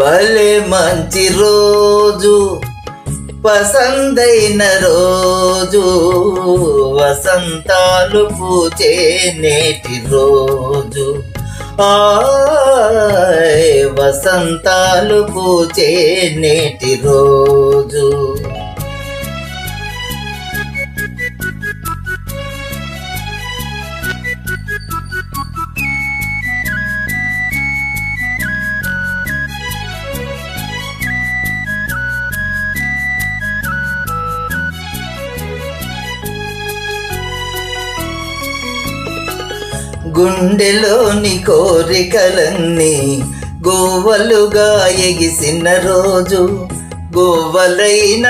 భలే మంచి రోజు, పసందైన రోజు, వసంతాలు పూచే నేటి రోజు. వసంతాలు పూచే నేటి రోజు. గుండెలోని కోరికలన్నీ గోవలుగా ఎగిసిన రోజు. గోవలైన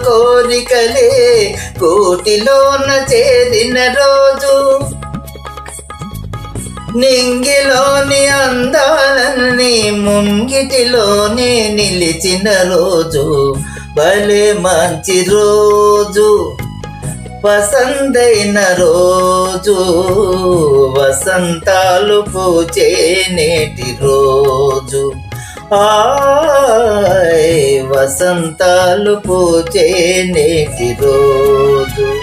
కోరికలే కోటిలోన చేరిన రోజు. నింగిలోని అందాలన్నీ ముంగిటిలోనే నిలిచిన రోజు. భలే మంచి రోజు, పసందైన రోజు, వసంతాలు పూచే నేటి రోజు. వసంతాలు పూచే నేటి రోజు.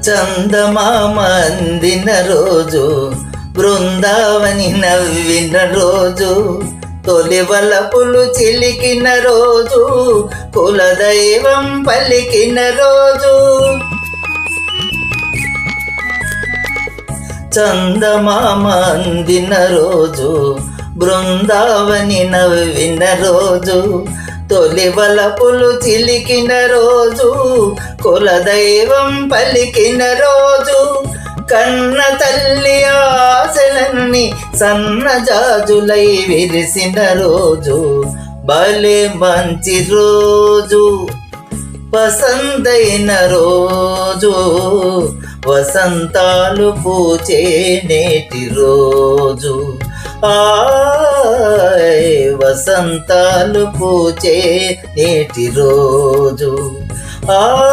చందమామ అందిన రోజు, బృందావని నవ్విన రోజు, తొలి వలపులు చిలికిన రోజు, కులదైవం పలికిన రోజు. చందమామ అందిన రోజు, బృందావని నవ్విన రోజు, తొలి వలపులు చిలికిన రోజు, కులదైవం పలికిన రోజు. కన్న తల్లి ఆశలన్నీ సన్నజాజులై విరిసిన రోజు. భలే మంచి రోజు, పసందైన రోజు, వసంతాలు పూచే నేటి రోజు. వసంతాలు పూచే నేటి రోజు. ఆ